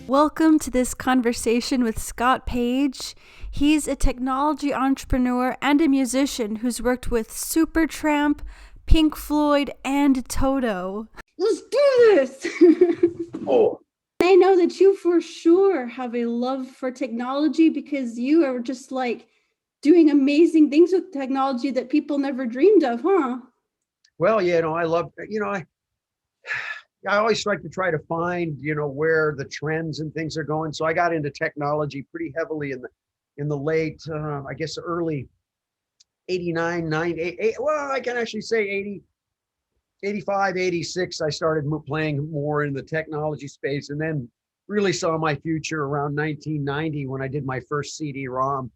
Welcome to this conversation with Scott Paich. He's a technology entrepreneur and a musician who's worked with Supertramp, Pink Floyd, and Toto. Let's do this! Oh, I know that you for sure have a love for technology because you are just like doing amazing things with technology that people never dreamed of, huh? well, I love, I always like to try to find, where the trends and things are going. So I got into technology pretty heavily in the late, I guess early 89, 98, well, I can actually say 80, 85, 86. I started playing more in the technology space, and then really saw my future around 1990 when I did my first CD-ROM.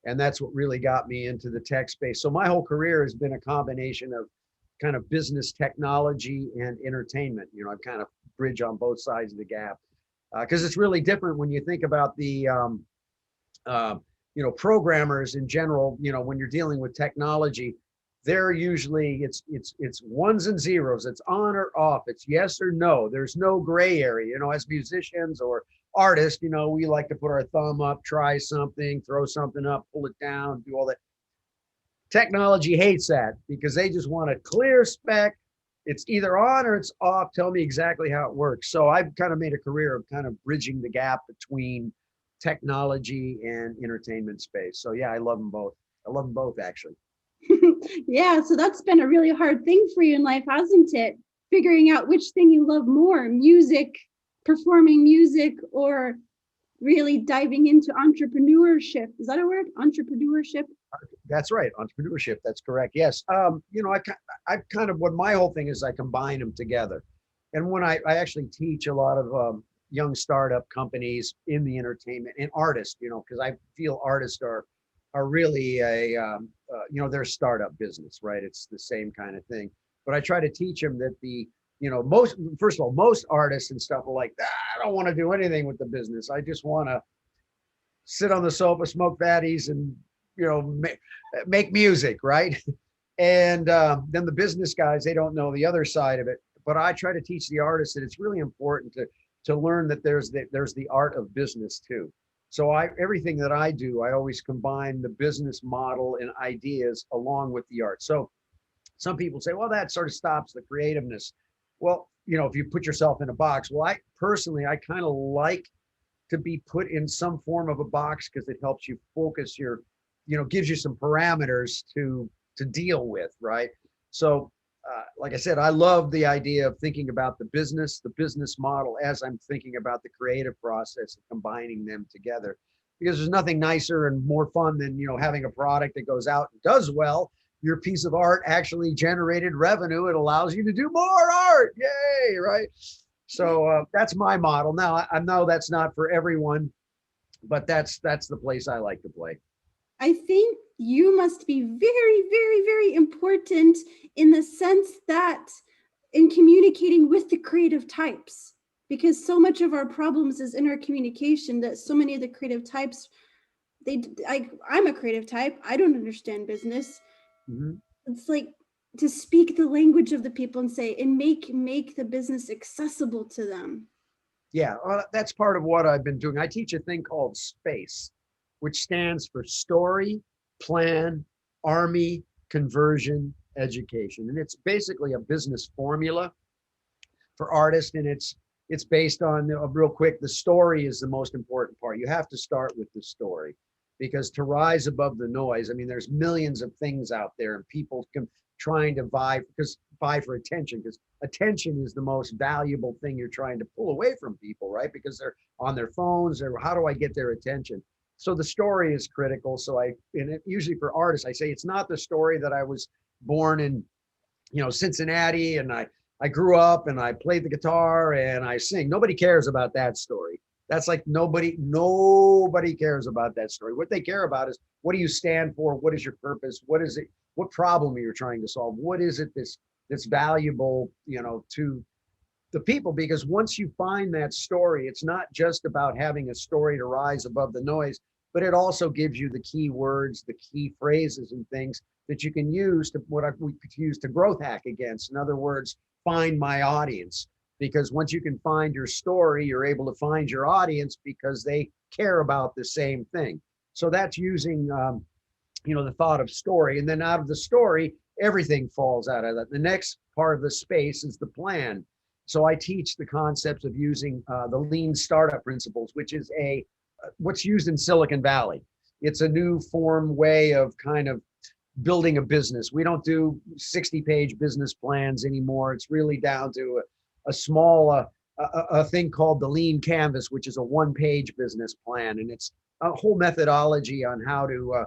And that's what really got me into the tech space. So my whole career has been a combination of kind of business, technology, and entertainment. I've kind of bridge on both sides of the gap, because it's really different when you think about the programmers in general. When you're dealing with technology, they're usually it's ones and zeros. It's on or off. It's yes or no. There's no gray area. As musicians or artists, we like to put our thumb up, try something, throw something up, pull it down, do all that. Technology hates that because they just want a clear spec. It's either on or it's off. Tell me exactly how it works. So I've kind of made a career of kind of bridging the gap between technology and entertainment space. So yeah, I love them both. I love them both, actually. Yeah, so that's been a really hard thing for you in life, hasn't it? Figuring out which thing you love more, music, performing music, or really diving into entrepreneurship. Is that a word? Entrepreneurship? That's right. Entrepreneurship. That's correct. Yes. I kind of, what my whole thing is, I combine them together. And when I actually teach a lot of young startup companies in the entertainment and artists, because I feel artists are really they're a startup business, right? It's the same kind of thing. But I try to teach them that first of all, most artists and stuff are like, I don't want to do anything with the business. I just want to sit on the sofa, smoke fatties, and make music, right? And then the business guys, they don't know the other side of it. But I try to teach the artists that it's really important to learn that there's the art of business too. So everything that I do, I always combine the business model and ideas along with the art. So some people say, well, that sort of stops the creativeness. Well, if you put yourself in a box, well, I kind of like to be put in some form of a box because it helps you focus gives you some parameters to deal with, right? So like I said, I love the idea of thinking about the business model as I'm thinking about the creative process of combining them together, because there's nothing nicer and more fun than having a product that goes out and does well. Your piece of art actually generated revenue. It allows you to do more art. Yay, right? So that's my model. Now I know that's not for everyone, but that's the place I like to play. I think you must be very, very, very important in the sense that in communicating with the creative types, because so much of our problems is in our communication, that so many of the creative types, I'm a creative type. I don't understand business. Mm-hmm. It's like to speak the language of the people and say, and make the business accessible to them. Yeah, that's part of what I've been doing. I teach a thing called SPACE, which stands for Story, Plan, Army, Conversion, Education. And it's basically a business formula for artists. And it's based on, real quick, the story is the most important part. You have to start with the story, because to rise above the noise, I mean, there's millions of things out there and people trying to vie for attention, because attention is the most valuable thing you're trying to pull away from people, right? Because they're on their phones, or how do I get their attention? So the story is critical. So usually for artists, I say it's not the story that I was born in, Cincinnati, and I grew up and I played the guitar and I sing. Nobody cares about that story. That's like nobody cares about that story. What they care about is, what do you stand for? What is your purpose? What is it? What problem are you trying to solve? What is it that's valuable, to the people? Because once you find that story, it's not just about having a story to rise above the noise, but it also gives you the key words, the key phrases and things that you can use to we could use to growth hack against. In other words, find my audience. because once you can find your story, you're able to find your audience because they care about the same thing. So that's using, the thought of story. And then out of the story, everything falls out of that. The next part of the space is the plan. So I teach the concepts of using the lean startup principles, which is what's used in Silicon Valley. It's a new form way of kind of building a business. We don't do 60-page business plans anymore. It's really down to a small a thing called the lean canvas, which is a 1-page business plan. And it's a whole methodology on how to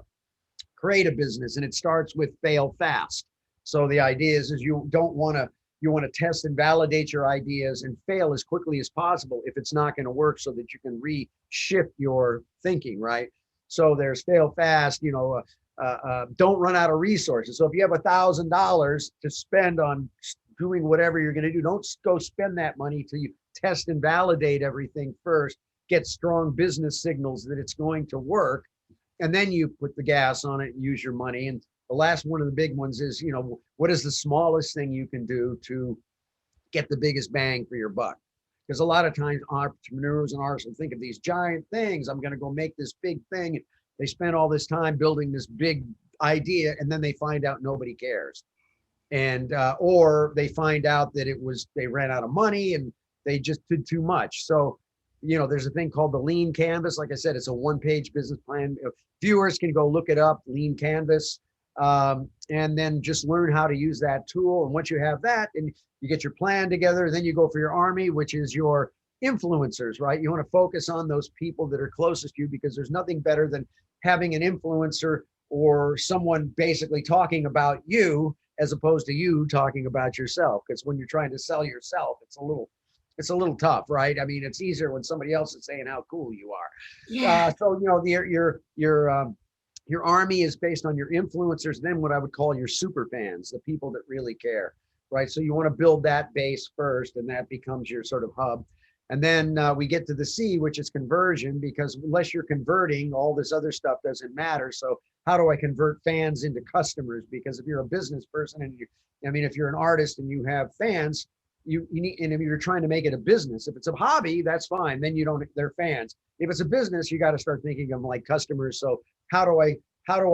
create a business. And it starts with fail fast. So the idea is you want to test and validate your ideas and fail as quickly as possible if it's not going to work, so that you can reshift your thinking, right? So there's fail fast, don't run out of resources. So if you have $1,000 to spend on doing whatever you're going to do, don't go spend that money till you test and validate everything first, get strong business signals that it's going to work, and then you put the gas on it and use your money. And the last one of the big ones is, what is the smallest thing you can do to get the biggest bang for your buck? Because a lot of times entrepreneurs and artists will think of these giant things. I'm going to go make this big thing. They spend all this time building this big idea, and then they find out nobody cares. And or they find out that they ran out of money and they just did too much. So, there's a thing called the lean canvas. Like I said, it's a 1-page business plan. Viewers can go look it up, lean canvas, and then just learn how to use that tool. And once you have that and you get your plan together, then you go for your army, which is your influencers, right? You want to focus on those people that are closest to you, because there's nothing better than having an influencer or someone basically talking about you as opposed to you talking about yourself. Because when you're trying to sell yourself, it's a little tough, right? I mean, it's easier when somebody else is saying how cool you are. Yeah. So your army is based on your influencers, then what I would call your super fans, the people that really care, right? So you want to build that base first, and that becomes your sort of hub. And then we get to the C, which is conversion, because unless you're converting, all this other stuff doesn't matter. So how do I convert fans into customers? Because if you're a business person and if you're an artist and you have fans, you need, and if you're trying to make it a business, if it's a hobby, that's fine. Then they're fans. If it's a business, you got to start thinking of them like customers. So how do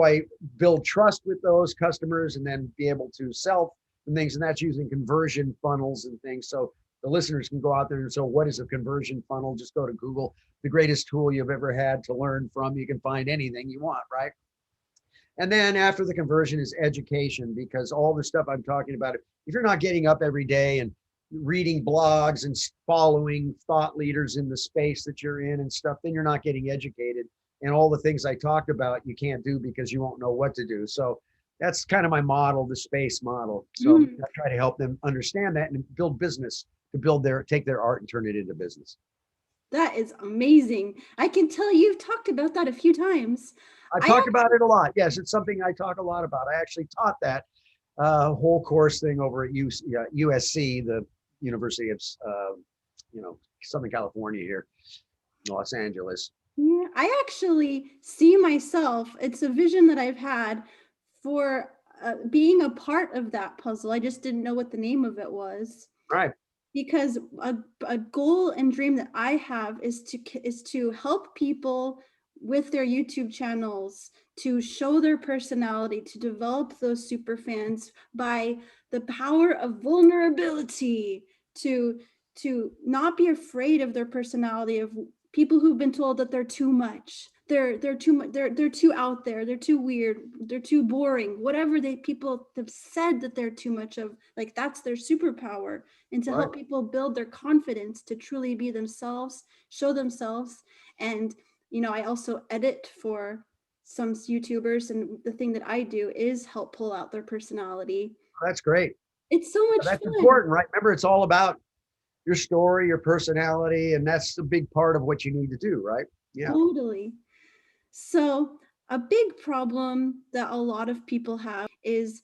I build trust with those customers and then be able to sell and things? And that's using conversion funnels and things. So the listeners can go out there and say, what is a conversion funnel? Just go to Google, the greatest tool you've ever had to learn from. You can find anything you want, right? And then after the conversion is education, because all the stuff I'm talking about, if you're not getting up every day and reading blogs and following thought leaders in the space that you're in and stuff, then you're not getting educated. And all the things I talked about, you can't do because you won't know what to do. So that's kind of my model, the space model. So I try to help them understand that and build business, to take their art and turn it into business. That is amazing. I can tell you've talked about that a few times. I talk about it a lot. Yes, it's something I talk a lot about. I actually taught that whole course thing over at USC, the University of Southern California here, Los Angeles. Yeah, I actually see myself, it's a vision that I've had for being a part of that puzzle. I just didn't know what the name of it was. Right. Because a goal and dream that I have is to help people with their YouTube channels, to show their personality, to develop those super fans by the power of vulnerability, to not be afraid of their personality, of people who've been told that they're too much, they're too much, they're too out there, they're too weird, they're too boring, whatever people have said that they're too much of, like that's their superpower. And to help people build their confidence to truly be themselves, show themselves. And I also edit for some YouTubers, and the thing that I do is help pull out their personality. That's great. It's so much fun. That's important, right? Remember, it's all about your story, your personality, and that's a big part of what you need to do, right? Yeah. Totally. So a big problem that a lot of people have is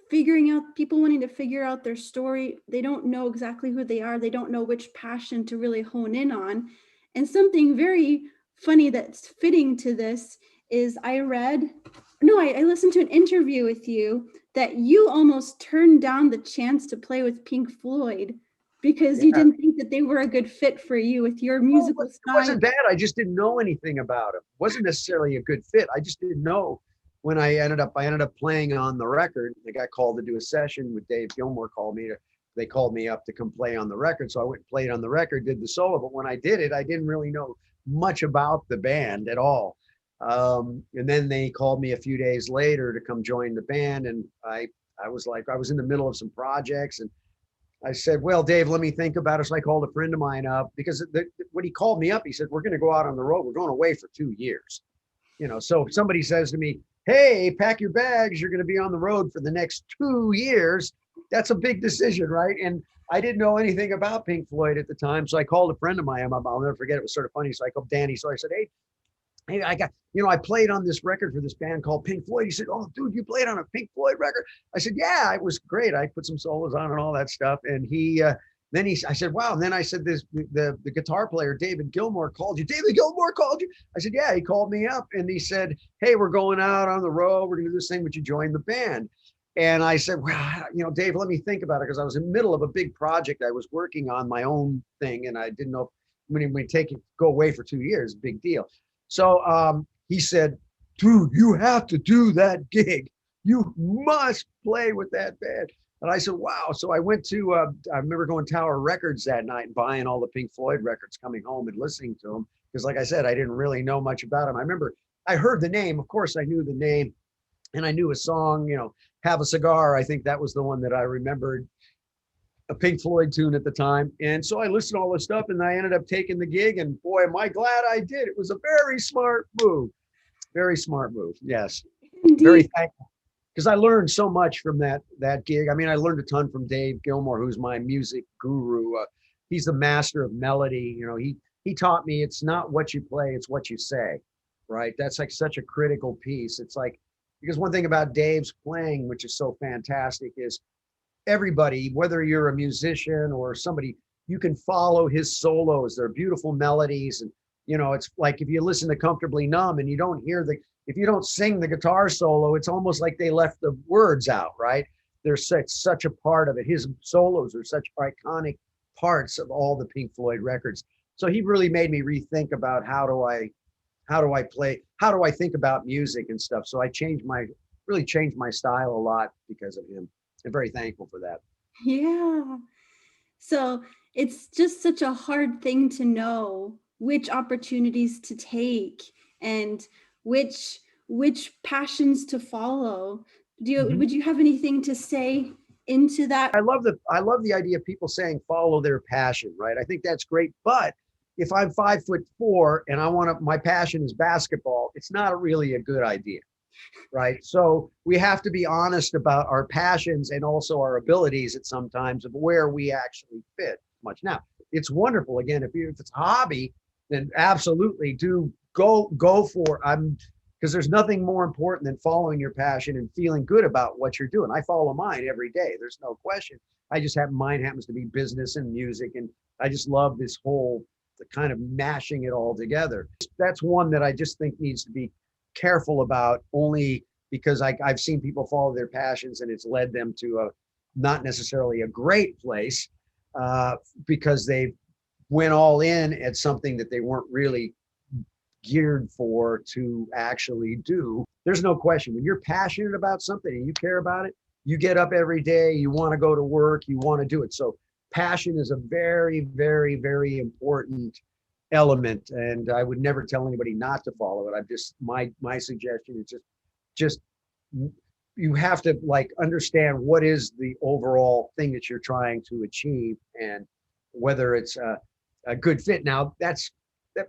people wanting to figure out their story. They don't know exactly who they are. They don't know which passion to really hone in on. And something very funny that's fitting to this is I listened to an interview with you that you almost turned down the chance to play with Pink Floyd because you didn't think that they were a good fit for you with your musical style. It wasn't that. I just didn't know anything about them. It wasn't necessarily a good fit. I just didn't know. When I ended up playing on the record. I got called to do a session with Dave Gilmore. They called me up to come play on the record. So I went and played on the record, did the solo. But when I did it, I didn't really know much about the band at all. And then they called me a few days later to come join the band. And I was in the middle of some projects, and I said, well, Dave, let me think about it. So I called a friend of mine up, because when he called me up, he said, we're going to go out on the road. We're going away for 2 years. So if somebody says to me, hey, pack your bags, you're going to be on the road for the next 2 years, that's a big decision, right? And I didn't know anything about Pink Floyd at the time. So I called a friend of mine. I'll never forget. It was sort of funny. So I called Danny. So I said, hey, I played on this record for this band called Pink Floyd. He said, oh, dude, you played on a Pink Floyd record? I said, yeah, it was great. I put some solos on and all that stuff. And I said, wow. And then I said, the guitar player, David Gilmore, called you. David Gilmore called you? I said, yeah, he called me up and he said, hey, we're going out on the road. We're going to do this thing. Would you join the band? And I said, well, Dave, let me think about it, because I was in the middle of a big project. I was working on my own thing, and I didn't know when we go away for 2 years, big deal. So he said, dude, you have to do that gig. You must play with that band. And I said, wow. So I went to, I remember going to Tower Records that night and buying all the Pink Floyd records, coming home and listening to them. Because like I said, I didn't really know much about them. I remember I heard the name. Of course, I knew the name. And I knew a song, Have a Cigar. I think that was the one that I remembered, a Pink Floyd tune at the time. And so I listened to all this stuff, and I ended up taking the gig. And boy, am I glad I did. It was a very smart move. Very smart move. Yes. Indeed. Very thankful. Because I learned so much from that gig. I mean, I learned a ton from Dave Gilmore, who's my music guru. He's the master of melody. He taught me it's not what you play, it's what you say, right? That's like such a critical piece. It's like, because one thing about Dave's playing, which is so fantastic, is everybody, whether you're a musician or somebody, you can follow his solos. They're beautiful melodies. And, it's like if you listen to Comfortably Numb and you don't hear if you don't sing the guitar solo, it's almost like they left the words out, right? They're such a part of it. His solos are such iconic parts of all the Pink Floyd records. So he really made me rethink about how do I play, how do I think about music and stuff. So I really changed my style a lot because of him. I'm very thankful for that. Yeah. So it's just such a hard thing to know which opportunities to take and which passions to follow. Would you have anything to say into that? I love the idea of people saying follow their passion, right? I think that's great. But if I'm 5'4" and my passion is basketball, it's not really a good idea, right? So we have to be honest about our passions and also our abilities at some times of where we actually fit much. Now, it's wonderful. Again, if it's a hobby, then absolutely do go for because there's nothing more important than following your passion and feeling good about what you're doing. I follow mine every day. There's no question. Mine happens to be business and music. And I just love this whole the kind of mashing it all together. That's one that I just think needs to be careful about, only because I've seen people follow their passions and it's led them to not necessarily a great place because they went all in at something that they weren't really geared for to actually do. There's no question. When you're passionate about something and you care about it, you get up every day, you want to go to work, you want to do it. So passion is a very, very, very important element. And I would never tell anybody not to follow it. My suggestion is just you have to understand what is the overall thing that you're trying to achieve and whether it's a good fit. Now that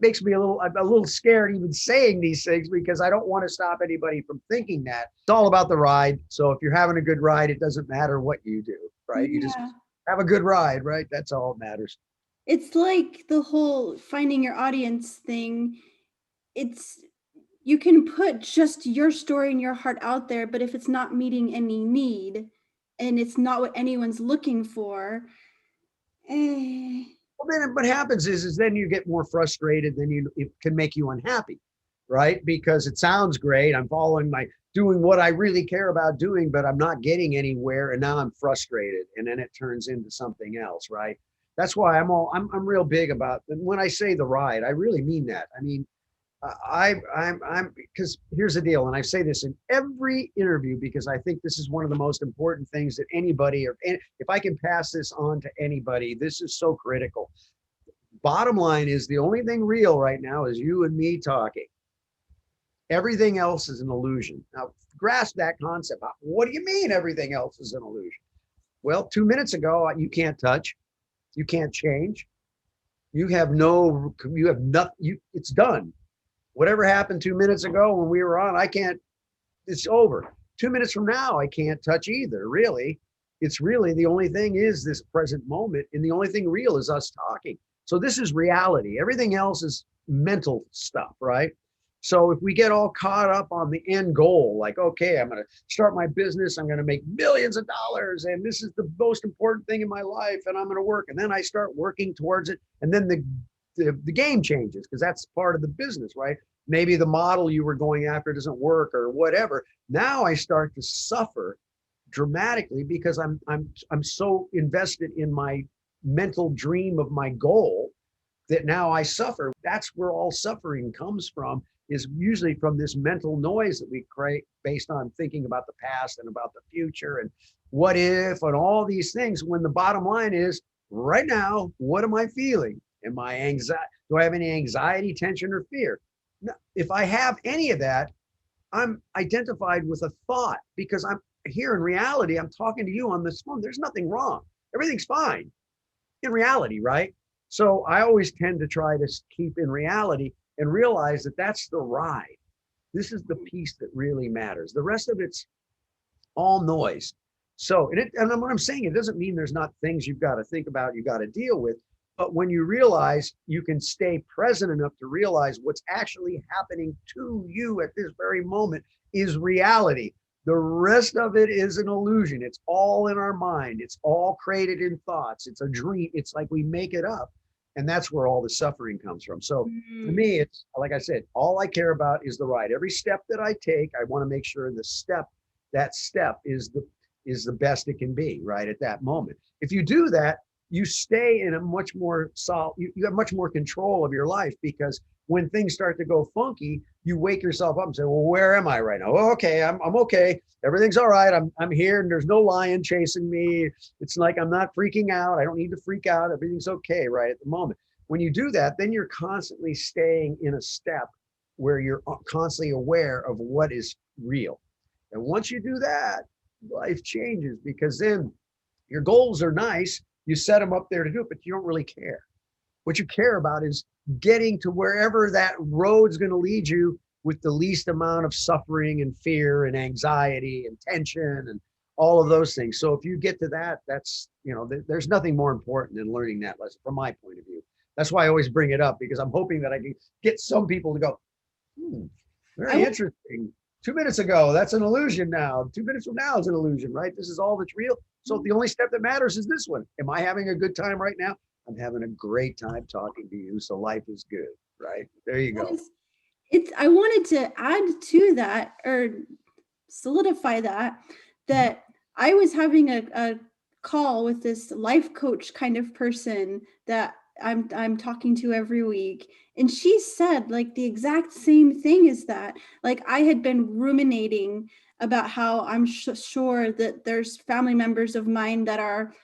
makes me I'm a little scared even saying these things because I don't want to stop anybody from thinking that. It's all about the ride. So if you're having a good ride, it doesn't matter what you do, right? Yeah. You just have a good ride, right? That's all that matters. It's like the whole finding your audience thing. You can put just your story and your heart out there, but if it's not meeting any need and it's not what anyone's looking for, Well, then what happens is then you get more frustrated, it can make you unhappy, right? Because it sounds great. I'm doing what I really care about doing, but I'm not getting anywhere. And now I'm frustrated. And then it turns into something else, right? That's why I'm real big about, and when I say the ride, I really mean that. I mean, I'm because here's the deal, and I say this in every interview because I think this is one of the most important things that anybody, or if I can pass this on to anybody, this is so critical. Bottom line is the only thing real right now is you and me talking. Everything else is an illusion. Now, grasp that concept. What do you mean everything else is an illusion? Well, 2 minutes ago, you can't touch, you can't change, you have nothing, it's done. Whatever happened 2 minutes ago when we were on, it's over. 2 minutes from now, I can't touch either, really. It's really, the only thing is this present moment, and the only thing real is us talking. So this is reality. Everything else is mental stuff, right? So if we get all caught up on the end goal, like, okay, I'm going to start my business, I'm going to make millions of dollars, and this is the most important thing in my life, and I'm going to work, and then I start working towards it, and then the game changes, because that's part of the business, right? Maybe the model you were going after doesn't work or whatever. Now I start to suffer dramatically because I'm so invested in my mental dream of my goal that now I suffer. That's where all suffering comes from, is usually from this mental noise that we create based on thinking about the past and about the future and what if and all these things, when the bottom line is right now, what am I feeling? Am I anxiety? Do I have any anxiety, tension, or fear? No. If I have any of that, I'm identified with a thought, because I'm here in reality. I'm talking to you on this phone. There's nothing wrong. Everything's fine in reality, right? So I always tend to try to keep in reality and realize that that's the ride. This is the piece that really matters. The rest of it's all noise. So, and what I'm saying, it doesn't mean there's not things you've got to think about, you've got to deal with. But when you realize you can stay present enough to realize what's actually happening to you at this very moment is reality. The rest of it is an illusion. It's all in our mind. It's all created in thoughts. It's a dream. It's like we make it up. And that's where all the suffering comes from. So to me, it's like I said, all I care about is the ride. Every step that I take, I want to make sure that step is the best it can be right at that moment. If you do that, you stay in a much more you have much more control of your life, because when things start to go funky, you wake yourself up and say, well, where am I right now? Oh, okay, I'm okay. Everything's all right. I'm here and there's no lion chasing me. It's like I'm not freaking out. I don't need to freak out. Everything's okay right at the moment. When you do that, then you're constantly staying in a step where you're constantly aware of what is real. And once you do that, life changes, because then your goals are nice. You set them up there to do it, but you don't really care. What you care about is getting to wherever that road's going to lead you with the least amount of suffering and fear and anxiety and tension and all of those things. So if you get to that, that's, there's nothing more important than learning that lesson from my point of view. That's why I always bring it up, because I'm hoping that I can get some people to go, very interesting. 2 minutes ago, that's an illusion now. 2 minutes from now is an illusion, right? This is all that's real. So the only step that matters is this one. Am I having a good time right now? I'm having a great time talking to you. So life is good, right? There you go. I wanted to add to that, or solidify that I was having a call with this life coach kind of person that I'm talking to every week. And she said like the exact same thing, is that like I had been ruminating about how I'm sure that there's family members of mine that are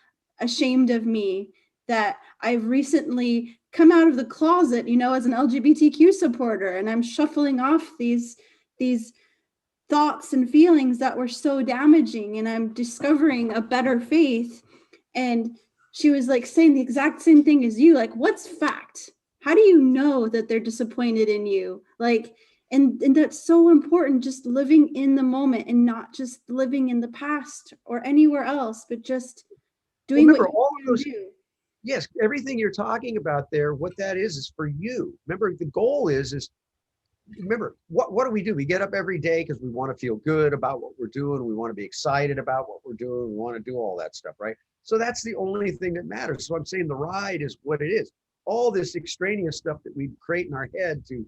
ashamed of me, that I've recently come out of the closet, as an LGBTQ supporter, and I'm shuffling off these thoughts and feelings that were so damaging, and I'm discovering a better faith. And she was like saying the exact same thing as you, like, what's fact? How do you know that they're disappointed in you? Like, and that's so important, just living in the moment and not just living in the past or anywhere else, but just doing what you do. Yes, everything you're talking about there, what that is for you. Remember, the goal is remember, what do we do? We get up every day because we want to feel good about what we're doing. We want to be excited about what we're doing. We want to do all that stuff, right? So that's the only thing that matters. So I'm saying the ride is what it is. All this extraneous stuff that we create in our head to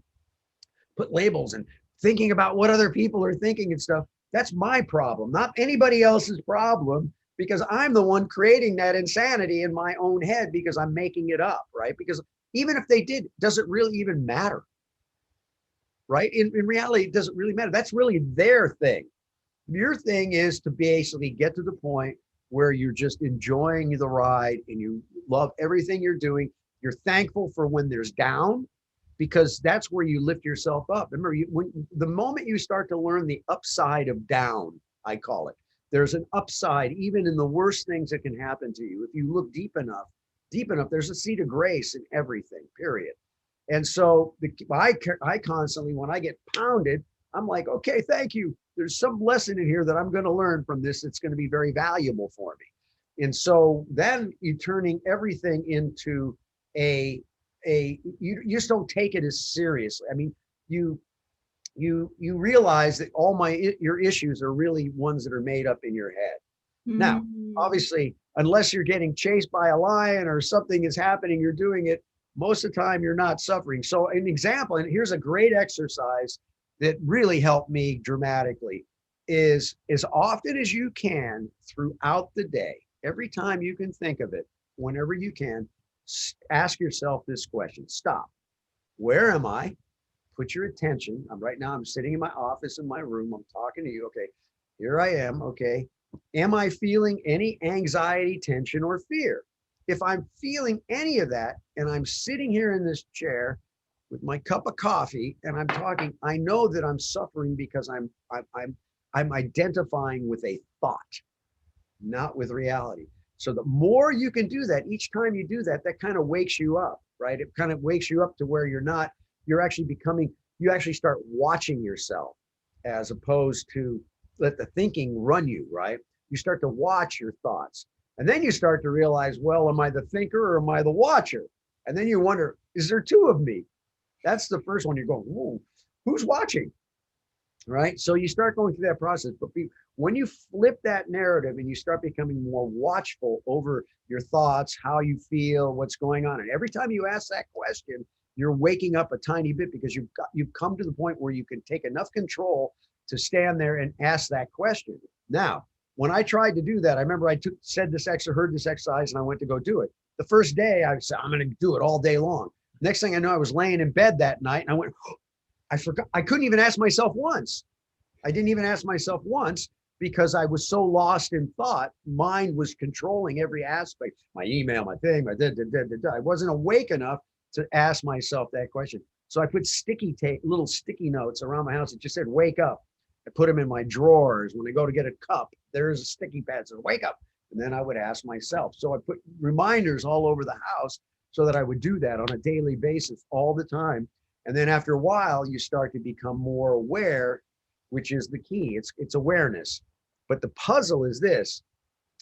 put labels and thinking about what other people are thinking and stuff, that's my problem, not anybody else's problem. because I'm the one creating that insanity in my own head because I'm making it up, right? Because even if they did, does it really even matter? Right? In reality, it doesn't really matter. That's really their thing. Your thing is to basically get to the point where you're just enjoying the ride and you love everything you're doing. You're thankful for when there's down, because that's where you lift yourself up. Remember, the moment you start to learn the upside of down, I call it, there's an upside even in the worst things that can happen to you. If you look deep enough, there's a seat of grace in everything, period. And so I constantly, when I get pounded, I'm like, okay, thank you. There's some lesson in here that I'm going to learn from this. It's going to be very valuable for me. And so then you're turning everything into you just don't take it as seriously. I mean, you realize that your issues are really ones that are made up in your head. Now, obviously, unless you're getting chased by a lion or something is happening, you're doing it. Most of the time you're not suffering. So an example, and here's a great exercise that really helped me dramatically, is as often as you can throughout the day, every time you can think of it, whenever you can, ask yourself this question. Stop. Where am I? Put your attention. I'm sitting in my office, in my room. I'm talking to you. Okay, here I am. Okay. Am I feeling any anxiety, tension, or fear? If I'm feeling any of that and I'm sitting here in this chair with my cup of coffee and I'm talking, I know that I'm suffering because I'm identifying with a thought, not with reality. So the more you can do that, each time you do that, that kind of wakes you up, right? It kind of wakes you up to where you actually start watching yourself as opposed to let the thinking run you, right? You start to watch your thoughts. And then you start to realize, well, am I the thinker or am I the watcher? And then you wonder, is there two of me? That's the first one. You're going, whoa, who's watching? Right? So you start going through that process. But when you flip that narrative and you start becoming more watchful over your thoughts, how you feel, what's going on. And every time you ask that question, you're waking up a tiny bit because you've come to the point where you can take enough control to stand there and ask that question. Now, when I tried to do that, I remember I heard this exercise and I went to go do it. The first day I said, I'm going to do it all day long. Next thing I know, I was laying in bed that night and I went, oh, I forgot. I couldn't even ask myself once. I didn't even ask myself once because I was so lost in thought. Mind was controlling every aspect, my email, my thing, I wasn't awake enough to ask myself that question. So I put little sticky notes around my house that just said, wake up. I put them in my drawers. When I go to get a cup, there's a sticky pad that says, wake up. And then I would ask myself. So I put reminders all over the house so that I would do that on a daily basis all the time. And then after a while, you start to become more aware, which is the key. It's awareness. But the puzzle is this.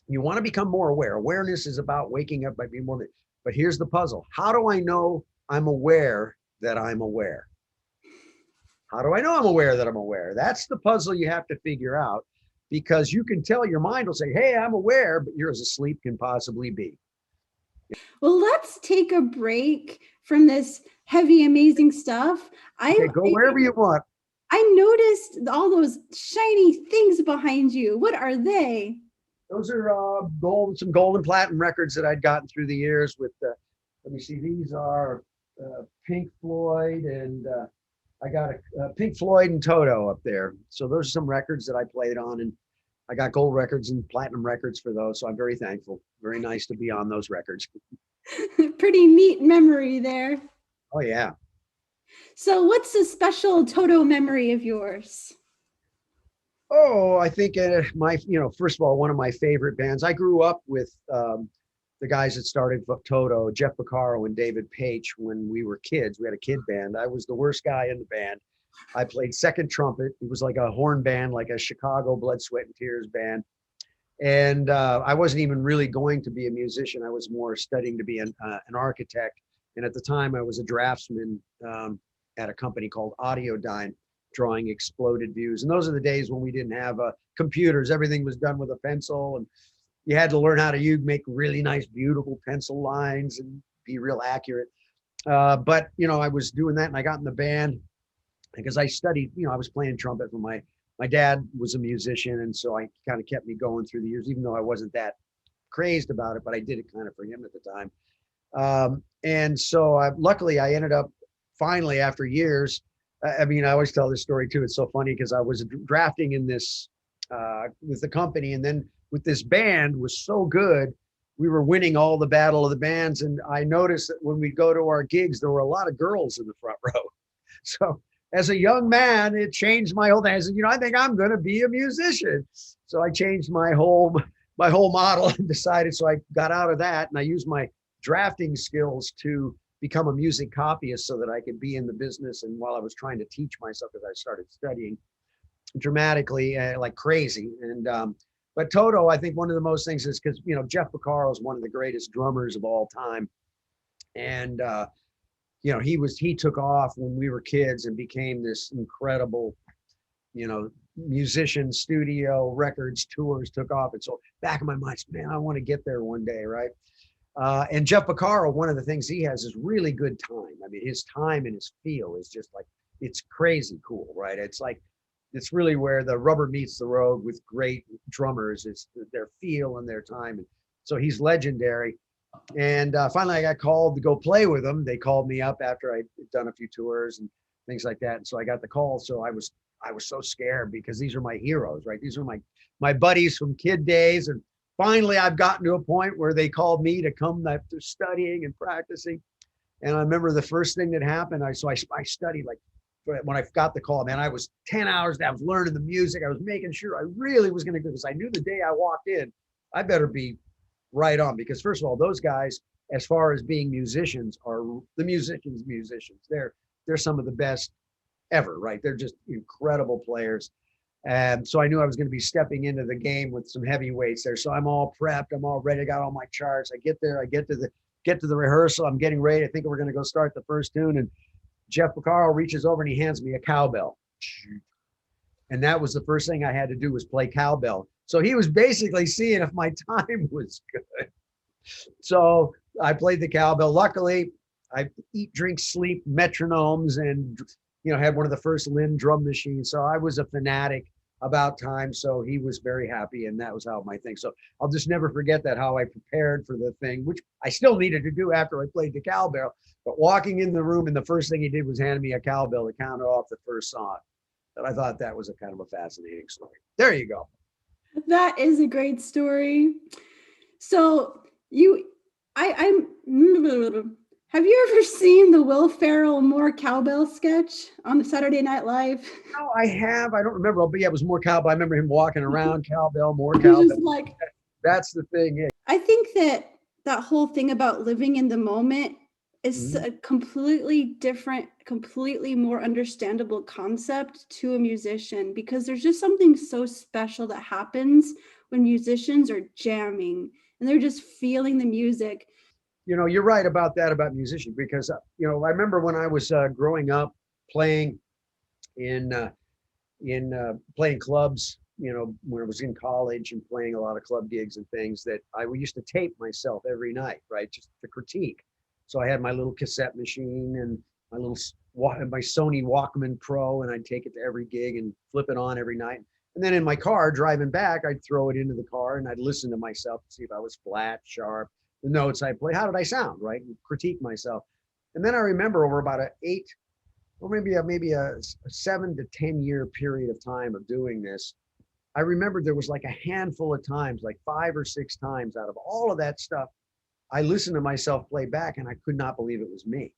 You want to become more aware. Awareness is about waking up by being more. But here's the puzzle. How do I know I'm aware that I'm aware? How do I know I'm aware that I'm aware? That's the puzzle you have to figure out, because you can tell your mind will say, hey, I'm aware, but you're as asleep can possibly be. Well, let's take a break from this heavy, amazing stuff. Okay, go wherever you want. I noticed all those shiny things behind you. What are they? Those are some gold and platinum records that I'd gotten through the years with, let me see, these are Pink Floyd, and I got a Pink Floyd and Toto up there. So those are some records that I played on, and I got gold records and platinum records for those. So I'm very thankful. Very nice to be on those records. Pretty neat memory there. Oh, yeah. So what's a special Toto memory of yours? Oh, I think first of all, one of my favorite bands. I grew up with the guys that started Toto, Jeff Poraro and David Paich, when we were kids. We had a kid band. I was the worst guy in the band. I played second trumpet. It was like a horn band, like a Chicago Blood, Sweat, and Tears band. And I wasn't even really going to be a musician. I was more studying to be an architect. And at the time, I was a draftsman at a company called Audiodyne, drawing exploded views. And those are the days when we didn't have computers. Everything was done with a pencil, and you had to learn how to make really nice, beautiful pencil lines and be real accurate. But I was doing that, and I got in the band because I studied. I was playing trumpet for my my dad was a musician, and so I kind of kept me going through the years, even though I wasn't that crazed about it, but I did it kind of for him at the time. And so luckily I ended up finally after years. I mean, I always tell this story too. It's so funny because I was drafting in this with the company, and then with this band was so good, we were winning all the battle of the bands. And I noticed that when we go to our gigs, there were a lot of girls in the front row. So as a young man, it changed my whole thing. I said, I think I'm going to be a musician. So I changed my whole model and decided. So I got out of that, and I used my drafting skills to become a music copyist so that I could be in the business. And while I was trying to teach myself, because I started studying dramatically like crazy. And but Toto, I think one of the most things is because Jeff Poraro is one of the greatest drummers of all time, and he took off when we were kids and became this incredible musician, studio, records, tours, took off. And so back in my mind, man, I want to get there one day, right? And Jeff Poraro, one of the things he has is really good time. I mean, his time and his feel is just like, it's crazy cool, right? It's really where the rubber meets the road with great drummers. It's their feel and their time. And so he's legendary. And finally I got called to go play with him. They called me up after I'd done a few tours and things like that. And so I got the call. So I was so scared because these are my heroes, right? These are my buddies from kid days. And finally, I've gotten to a point where they called me to come after studying and practicing. And I remember the first thing that happened, I studied like, when I got the call, man, I was 10 hours, I was learning the music. I was making sure I really was going to go, because I knew the day I walked in, I better be right on. Because first of all, those guys, as far as being musicians, are the musicians. They're some of the best ever, right? They're just incredible players. And so I knew I was going to be stepping into the game with some heavyweights there. So I'm all prepped. I'm all ready. I got all my charts. I get there. I get to the rehearsal. I'm getting ready. I think we're going to go start the first tune. And Jeff Poraro reaches over and he hands me a cowbell. And that was the first thing I had to do, was play cowbell. So he was basically seeing if my time was good. So I played the cowbell. Luckily, I eat, drink, sleep metronomes, and had one of the first Lynn drum machines. So I was a fanatic about time. So he was very happy, and that was how my thing. So I'll just never forget that, how I prepared for the thing, which I still needed to do after I played the cowbell. But walking in the room, and the first thing he did was hand me a cowbell to count off the first song. And I thought that was a kind of a fascinating story. There you go. That is a great story. So have you ever seen the Will Ferrell More Cowbell sketch on the Saturday Night Live? No, I have. I don't remember. But yeah, it was more cowbell. I remember him walking around cowbell, more cowbell. Just like, that's the thing. Yeah. I think that whole thing about living in the moment is a completely different, completely more understandable concept to a musician, because there's just something so special that happens when musicians are jamming and they're just feeling the music. You're right about that, about musicians, because, I remember when I was growing up playing in playing clubs, when I was in college and playing a lot of club gigs and things, that I used to tape myself every night, right? Just to critique. So I had my little cassette machine and my Sony Walkman Pro, and I'd take it to every gig and flip it on every night. And then in my car driving back, I'd throw it into the car and I'd listen to myself to see if I was flat, sharp, the notes I played, how did I sound, right? And critique myself. And then I remember over about maybe a 7 to 10 year period of time of doing this, I remember there was like a handful of times, like 5 or 6 times out of all of that stuff, I listened to myself play back and I could not believe it was me,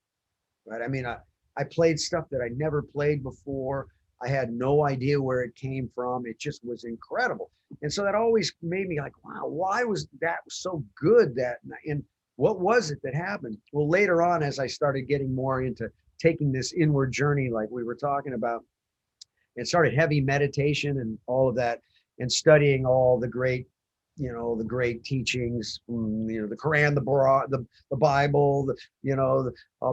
right? I mean, I played stuff that I never played before. I had no idea where it came from. It just was incredible. And so that always made me like, wow, why was that so good that night? And what was it that happened? Well, later on, as I started getting more into taking this inward journey, like we were talking about, and started heavy meditation and all of that, and studying all the great teachings, the Quran, the Bible,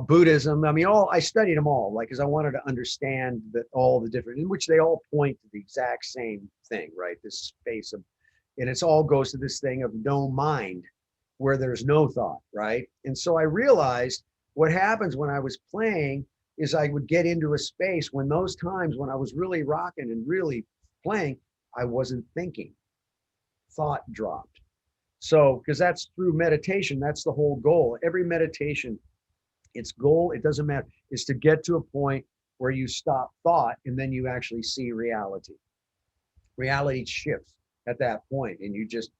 Buddhism. I mean, I studied them all, like, because I wanted to understand that all the different, in which they all point to the exact same thing, right? This space of, and it's all goes to this thing of no mind, where there's no thought, right? And so I realized what happens when I was playing is I would get into a space when those times when I was really rocking and really playing, I wasn't thinking. Thought dropped. So, because that's through meditation, that's the whole goal. Every meditation, its goal, it doesn't matter, is to get to a point where you stop thought and then you actually see reality. Reality shifts at that point, and you just,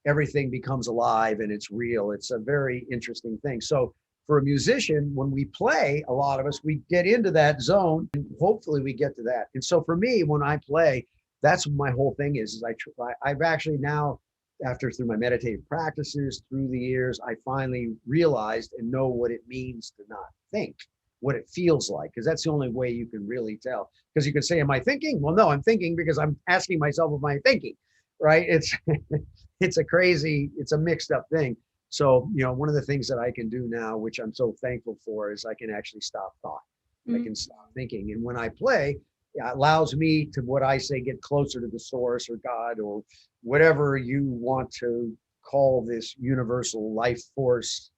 everything becomes alive and it's real. It's a very interesting thing. So for a musician, when we play, a lot of us, we get into that zone and hopefully we get to that. And so for me, when I play, that's what my whole thing is I've actually now, after through my meditative practices through the years, I finally realized and know what it means to not think, what it feels like, because that's the only way you can really tell. Because you can say, am I thinking? Well, no, I'm thinking because I'm asking myself, am I thinking? Right? It's it's a mixed up thing. So, one of the things that I can do now, which I'm so thankful for, is I can actually stop thought. I can stop thinking. And when I play, it allows me to, what I say, get closer to the source or God or whatever you want to call this universal life force,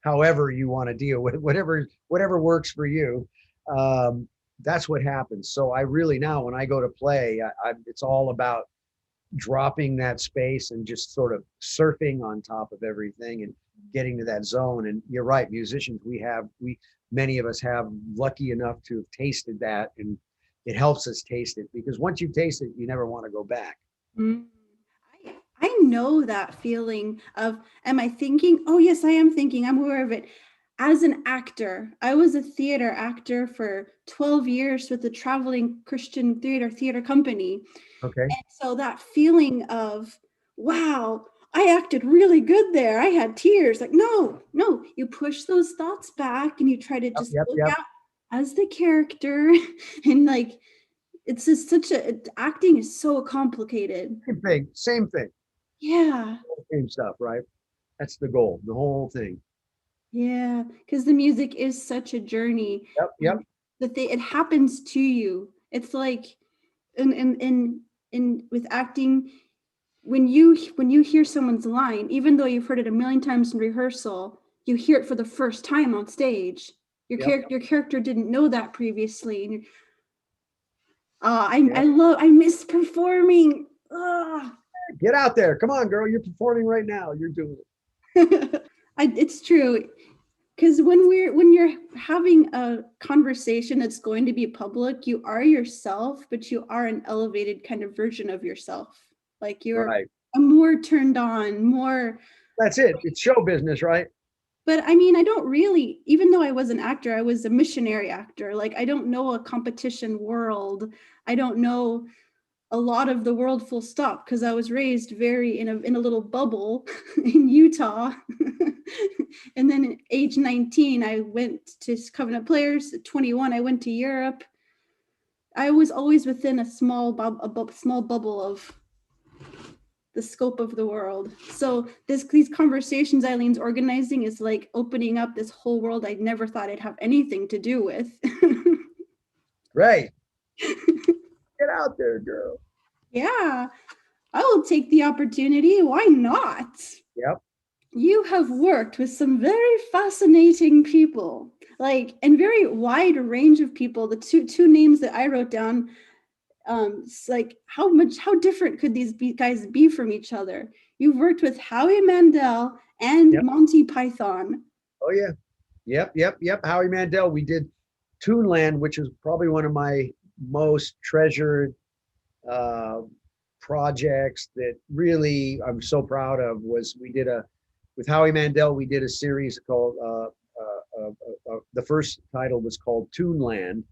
however you want to deal with, whatever works for you. That's what happens. So I really now, when I go to play, it's all about dropping that space and just sort of surfing on top of everything and getting to that zone. And you're right, musicians, many of us have lucky enough to have tasted that, and it helps us taste it, because once you taste it, you never want to go back. I know that feeling of, am I thinking? Oh, yes, I am thinking. I'm aware of it. As an actor, I was a theater actor for 12 years with a traveling Christian theater company. Okay. And so that feeling of, wow, I acted really good there. I had tears. Like, no, you push those thoughts back and you try to just look out as the character. And like, it's just acting is so complicated. Same thing. Yeah. Same stuff, right? That's the goal, the whole thing. Yeah, because the music is such a journey. Yep. It happens to you. It's like in with acting, when you hear someone's line, even though you've heard it a million times in rehearsal, you hear it for the first time on stage. Your character didn't know that previously. I miss performing. Get out there. Come on, girl. You're performing right now. You're doing it. It's true. Because when you're having a conversation that's going to be public, you are yourself, but you are an elevated kind of version of yourself. Like you're a more turned on, more. That's it. It's show business, right? But I mean, I don't really, even though I was an actor, I was a missionary actor. Like, I don't know a competition world. I don't know a lot of the world, full stop, because I was raised very in a little bubble in Utah. And then at age 19, I went to Covenant Players. At 21, I went to Europe. I was always within a small bubble of the scope of the world. So these conversations Eileen's organizing is like opening up this whole world I never thought I'd have anything to do with. Right. Get out there, girl. Yeah, I will take the opportunity. Why not? Yep. You have worked with some very fascinating people, and very wide range of people. The two names that I wrote down, it's like how different could these guys be from each other? You've worked with Howie Mandel and Monty Python. Oh yeah. Yep. Howie Mandel. We did Toonland, which is probably one of my most treasured projects that really I'm so proud of. Was with Howie Mandel, we did a series called the first title was called Toonland,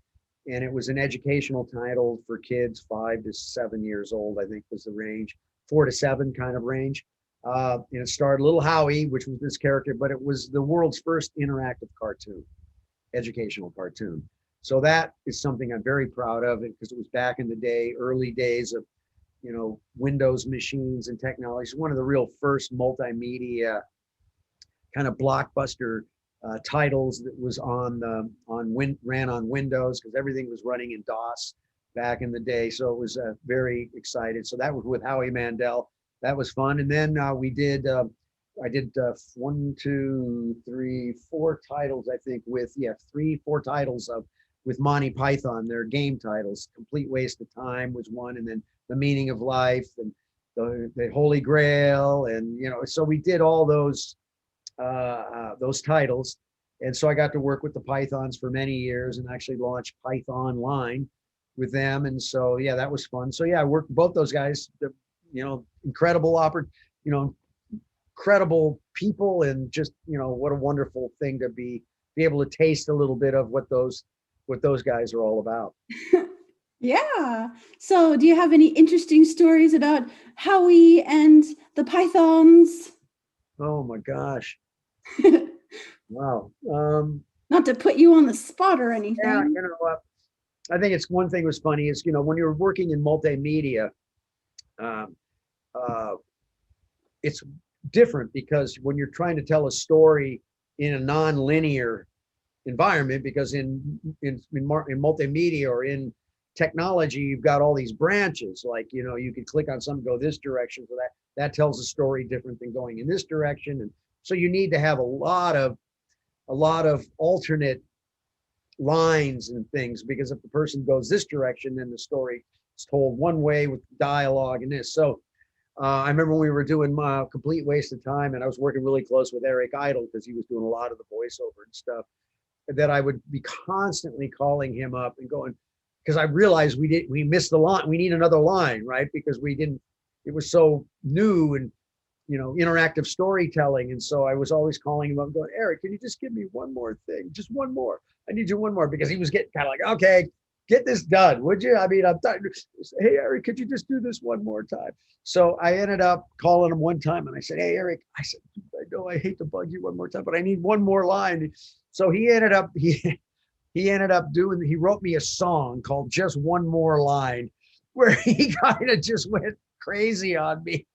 and it was an educational title for kids 5 to 7 years old, I think was the range, 4 to 7 kind of range. And it starred Little Howie, which was this character, but it was the world's first interactive cartoon, educational cartoon. So that is something I'm very proud of, because it was back in the day, early days of, Windows machines and technology. It's one of the real first multimedia kind of blockbuster titles that was ran on Windows, because everything was running in DOS back in the day. So it was very excited. So that was with Howie Mandel. That was fun. And then I did 1, 2, 3, 4 titles, I think, with 4 titles with Monty Python, their game titles. Complete Waste of Time was one, and then the meaning of life and the Holy Grail, and so we did all those titles. And so I got to work with the Pythons for many years and actually launched Python Line with them. And so, yeah, that was fun. So yeah, I worked with both those guys, incredible incredible people, and just, what a wonderful thing to be able to taste a little bit of what those guys are all about. Yeah. So do you have any interesting stories about Howie and the Pythons? Oh my gosh. Wow. Not to put you on the spot or anything. Yeah, I think it's one thing was funny is, when you're working in multimedia, it's different because when you're trying to tell a story in a non-linear environment, because in multimedia or in technology, you've got all these branches, like, you could click on something, go this direction, so that tells a story different than going in this direction. And so you need to have a lot of alternate lines and things, because if the person goes this direction, then the story is told one way with dialogue and this. So I remember when we were doing Complete Waste of Time, and I was working really close with Eric Idle because he was doing a lot of the voiceover and stuff, that I would be constantly calling him up and going, because I realized we missed the line. We need another line, right? Because it was so new and, interactive storytelling. And so I was always calling him up going, Eric, can you just give me one more thing? Just one more. I need you one more, because he was getting kind of like, okay, get this done, would you? I mean, I'm tired. Hey, Eric, could you just do this one more time? So I ended up calling him one time and I said, hey, Eric, I said, I know I hate to bug you one more time, but I need one more line. So he ended up he wrote me a song called Just One More Line, where he kind of just went crazy on me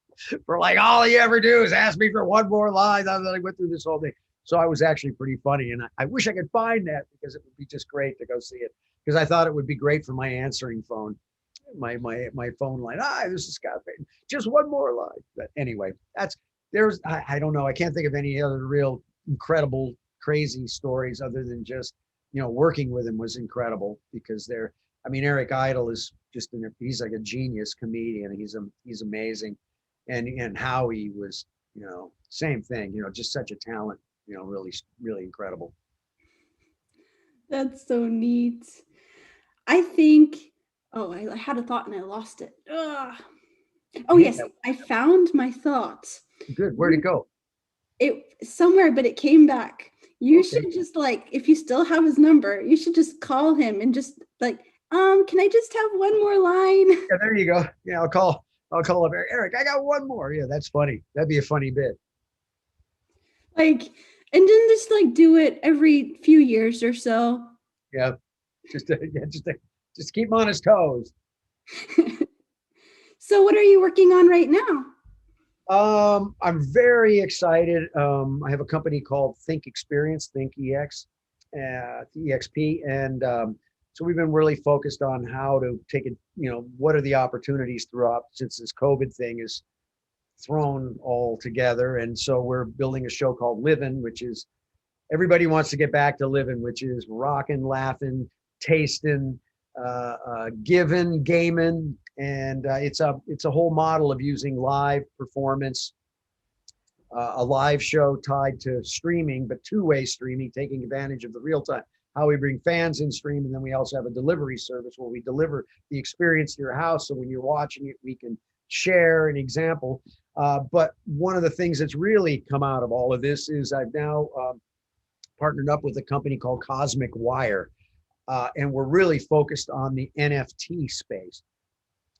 for like, all you ever do is ask me for one more line. And then I went through this whole thing. So I was actually pretty funny. And I wish I could find that, because it would be just great to go see it, because I thought it would be great for my answering phone, my phone line. This is Scott Payton. Just one more line. But anyway, I don't know. I can't think of any other real incredible, crazy stories other than just, working with him was incredible, because Eric Idle is just, he's like a genius comedian. He's amazing. And Howie was, same thing, just such a talent, really, really incredible. That's so neat. I think, I had a thought and I lost it. Ugh. Oh, yes, I found my thought. Good. Where'd it go? It somewhere, but it came back. You should just, if you still have his number, you should just call him and just can I just have one more line? Yeah, there you go. Yeah, I'll call up Eric. I got one more. Yeah, that's funny. That'd be a funny bit. And then just do it every few years or so. Yeah, just keep him on his toes. So what are you working on right now? I'm very excited. I have a company called Think Experience, Think EX, EXP, and so we've been really focused on how to take it. What are the opportunities throughout, since this COVID thing is thrown all together, and so we're building a show called Livin', which is everybody wants to get back to living, which is rocking, laughing, tasting, giving, gaming. And it's a whole model of using live performance, a live show tied to streaming, but two-way streaming, taking advantage of the real time, how we bring fans in stream. And then we also have a delivery service where we deliver the experience to your house. So when you're watching it, we can share an example. But one of the things that's really come out of all of this is I've now partnered up with a company called Cosmic Wire. And we're really focused on the NFT space,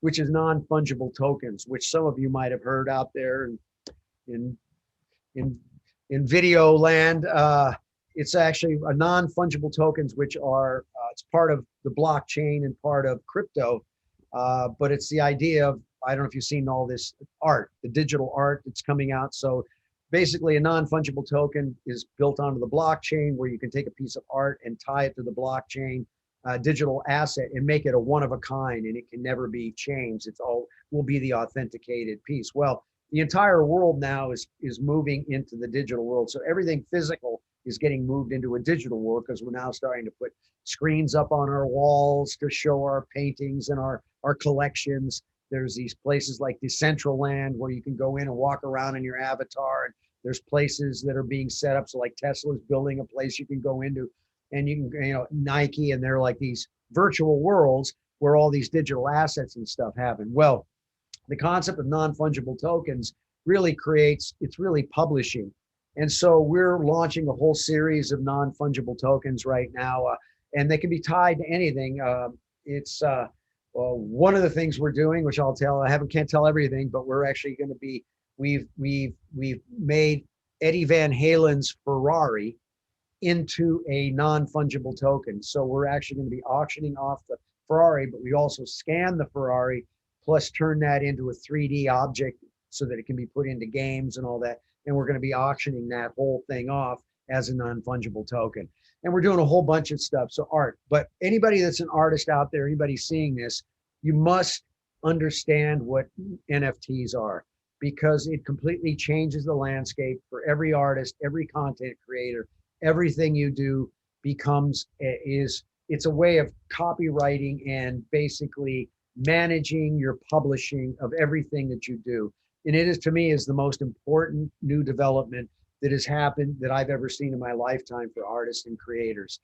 which is non-fungible tokens, which some of you might have heard out there in video land. It's actually a non-fungible tokens, which are it's part of the blockchain and part of crypto, but it's the idea of, I don't know if you've seen all this art, the digital art that's coming out. So basically a non-fungible token is built onto the blockchain, where you can take a piece of art and tie it to the blockchain digital asset and make it a one of a kind, and it can never be changed. It's all will be the authenticated piece. Well, the entire world now is moving into the digital world. So everything physical is getting moved into a digital world, because we're now starting to put screens up on our walls to show our paintings and our collections. There's these places like Decentraland where you can go in and walk around in your avatar. And there's places that are being set up. So like Tesla's building a place you can go into, and you can, Nike, and they're like these virtual worlds where all these digital assets and stuff happen. Well, the concept of non-fungible tokens really it's really publishing. And so we're launching a whole series of non-fungible tokens right now, and they can be tied to anything. Well, one of the things we're doing, which can't tell everything, but we're actually going to be, we've made Eddie Van Halen's Ferrari into a non-fungible token. So we're actually going to be auctioning off the Ferrari, but we also scan the Ferrari, plus turn that into a 3D object so that it can be put into games and all that. And we're going to be auctioning that whole thing off as a non-fungible token. And we're doing a whole bunch of stuff. So art, but anybody that's an artist out there, anybody seeing this, you must understand what NFTs are, because it completely changes the landscape for every artist, every content creator. Everything you do it's a way of copywriting and basically managing your publishing of everything that you do. And it is, to me, is the most important new development that has happened that I've ever seen in my lifetime for artists and creators.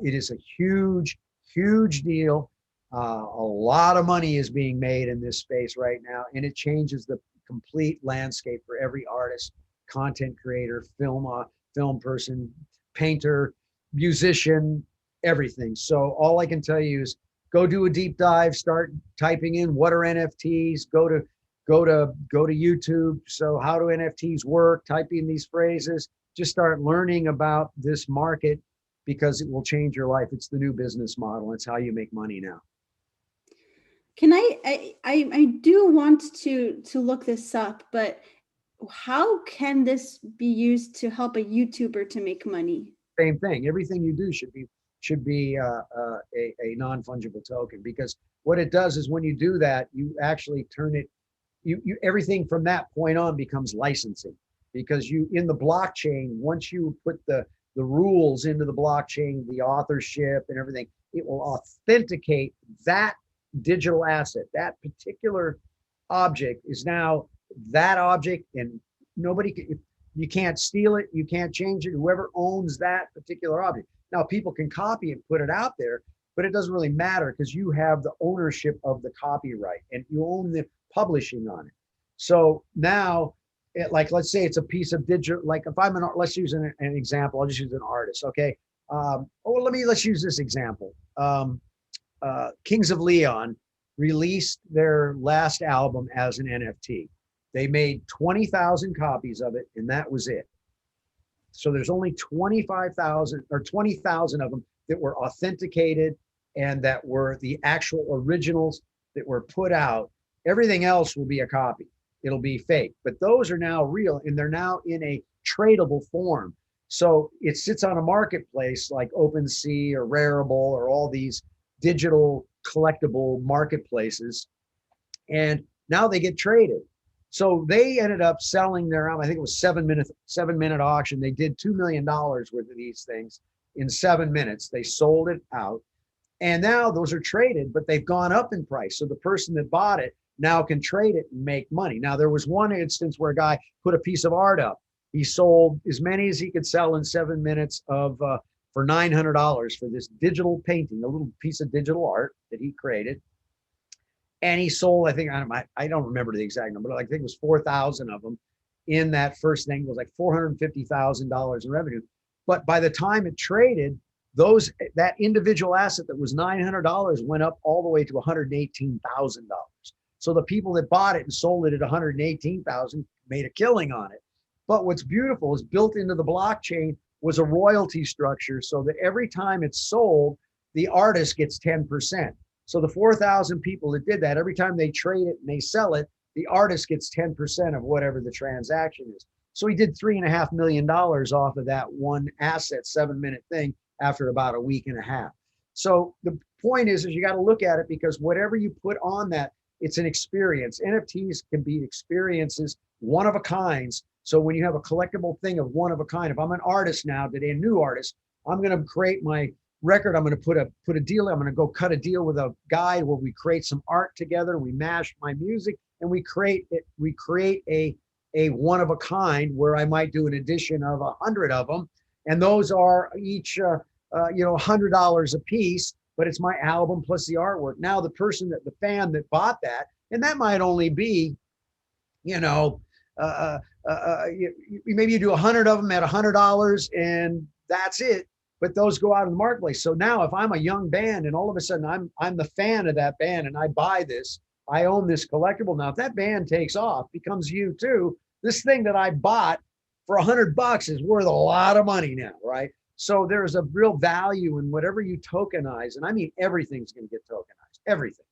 It is a huge, huge deal. A lot of money is being made in this space right now, and it changes the complete landscape for every artist, content creator, film person, painter, musician, everything. So all I can tell you is go do a deep dive, start typing in what are NFTs, go to YouTube. So how do NFTs work? Type in these phrases, just start learning about this market, because it will change your life. It's the new business model. It's how you make money now. Can I do want to look this up, but how can this be used to help a YouTuber to make money? Same thing. Everything you do should be a non-fungible token, because what it does is when you do that, you actually turn it, everything from that point on becomes licensing, because in the blockchain, once you put the rules into the blockchain, the authorship and everything, it will authenticate that digital asset. That particular object is now that object, and you can't steal it, you can't change it. Whoever owns that particular object. Now people can copy it, put it out there, but it doesn't really matter, because you have the ownership of the copyright and you own the publishing on it. So now, let's say it's a piece of digital, like if I'm let's use an example. I'll just use an artist. Okay. Let's use this example. Kings of Leon released their last album as an NFT. They made 20,000 copies of it, and that was it. So there's only 25,000 or 20,000 of them that were authenticated and that were the actual originals that were put out. Everything else will be a copy. It'll be fake, but those are now real, and they're now in a tradable form. So it sits on a marketplace like OpenSea or Rarible or all these digital collectible marketplaces, and now they get traded. So they ended up selling their album. I think it was 7-minute auction. They did $2 million worth of these things in 7 minutes. They sold it out, and now those are traded, but they've gone up in price. So the person that bought it now can trade it and make money. Now there was one instance where a guy put a piece of art up. He sold as many as he could sell in 7 minutes for $900 for this digital painting, a little piece of digital art that he created. And he sold, I don't remember the exact number, but I think it was 4,000 of them in that first thing. It was like $450,000 in revenue. But by the time it traded, that individual asset that was $900 went up all the way to $118,000. So the people that bought it and sold it at $118,000 made a killing on it. But what's beautiful is built into the blockchain was a royalty structure, so that every time it's sold, the artist gets 10%. So the 4,000 people that did that, every time they trade it and they sell it, the artist gets 10% of whatever the transaction is. So he did $3.5 million off of that one asset, 7-minute thing, after about a week and a half. So the point is you got to look at it, because whatever you put on that, it's an experience. NFTs can be experiences, one of a kinds. So when you have a collectible thing of one of a kind, if I'm an artist now today, a new artist, I'm going to create my record, I'm going to put a deal. I'm going to go cut a deal with a guy where we create some art together. We mash my music and we create a one of a kind where I might do an edition of 100 of them. And those are each, $100 a piece, but it's my album plus the artwork. Now the fan that bought that, and that might only be, maybe you do 100 of them at $100 and that's it. But those go out in the marketplace. So now if I'm a young band and all of a sudden I'm the fan of that band and I buy this, I own this collectible. Now, if that band takes off, becomes you too, this thing that I bought for $100 is worth a lot of money now, right? So there's a real value in whatever you tokenize. And I mean, everything's going to get tokenized, everything.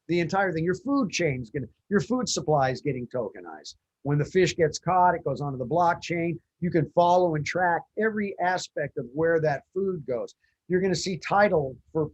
The entire thing, your food supply is getting tokenized. When the fish gets caught, it goes onto the blockchain. You can follow and track every aspect of where that food goes. You're going to see title for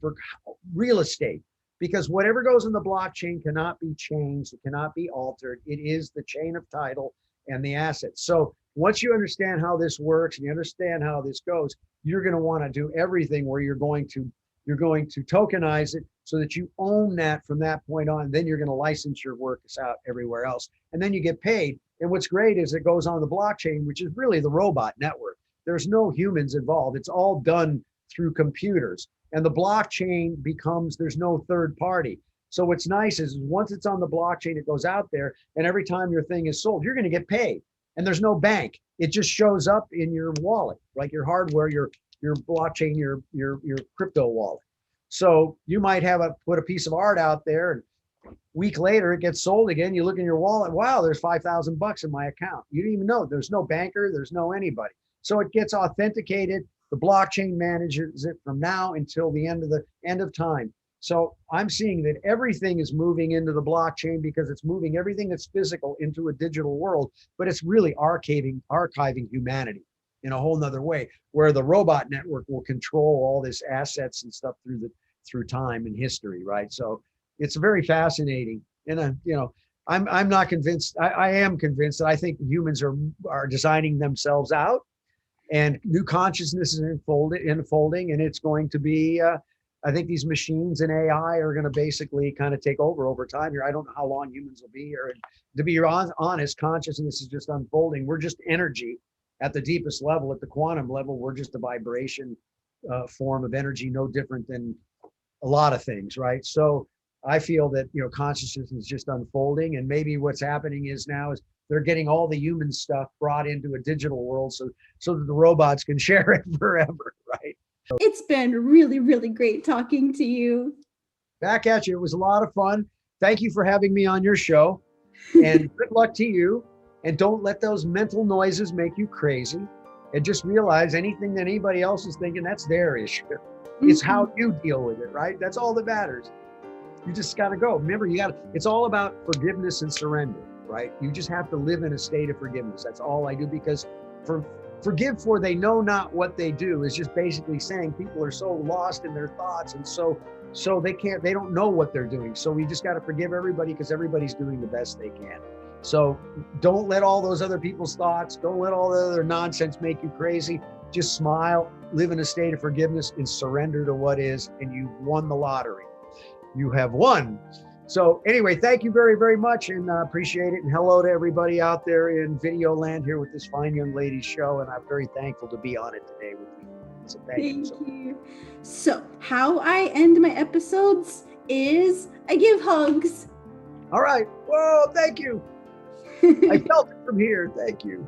real estate, because whatever goes in the blockchain cannot be changed. It cannot be altered. It is the chain of title and the assets. So once you understand how this works and you understand how this goes, you're going to want to do everything where you're going to tokenize it so that you own that from that point on. Then you're going to license your works out everywhere else. And then you get paid. And what's great is it goes on the blockchain, which is really the robot network. There's no humans involved. It's all done through computers. And the blockchain becomes, there's no third party. So what's nice is once it's on the blockchain, it goes out there, and every time your thing is sold, you're going to get paid. And there's no bank. It just shows up in your wallet, like your hardware, your blockchain, your crypto wallet. So you might put a piece of art out there, and a week later it gets sold again. You look in your wallet, wow, there's $5,000 in my account. You didn't even know. There's no banker, there's no anybody. So it gets authenticated. The blockchain manages it from now until the end of time. So I'm seeing that everything is moving into the blockchain because it's moving everything that's physical into a digital world, but it's really archiving humanity in a whole nother way, where the robot network will control all this assets and stuff through time and history, right? So it's very fascinating. And I'm not convinced. I am convinced that I think humans are designing themselves out, and new consciousness is unfolding, and it's going to be. I think these machines and AI are going to basically kind of take over time here. I don't know how long humans will be here. And to be honest, consciousness is just unfolding. We're just energy at the deepest level, at the quantum level. We're just a vibration form of energy, no different than a lot of things, right? So I feel that, consciousness is just unfolding. And maybe what's happening is they're getting all the human stuff brought into a digital world so that the robots can share it forever, right? It's been really, really great talking to you. Back at you. It was a lot of fun. Thank you for having me on your show. And good luck to you. And don't let those mental noises make you crazy. And just realize anything that anybody else is thinking, that's their issue. It's how you deal with it, right? That's all that matters. You just got to go. Remember, it's all about forgiveness and surrender, right? You just have to live in a state of forgiveness. That's all I do, because forgive for they know not what they do is just basically saying people are so lost in their thoughts, and so they don't know what they're doing. So we just got to forgive everybody, because everybody's doing the best they can. So don't let all those other people's thoughts, don't let all the other nonsense make you crazy. Just smile, live in a state of forgiveness, and surrender to what is, and you've won the lottery. You have won. So anyway, thank you very, very much, and appreciate it. And hello to everybody out there in video land here with this fine young lady's show. And I'm very thankful to be on it today with you. So thank you. So how I end my episodes is I give hugs. All right. Whoa, thank you. I felt it from here. Thank you.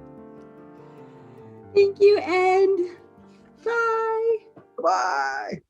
Thank you, and bye. Bye.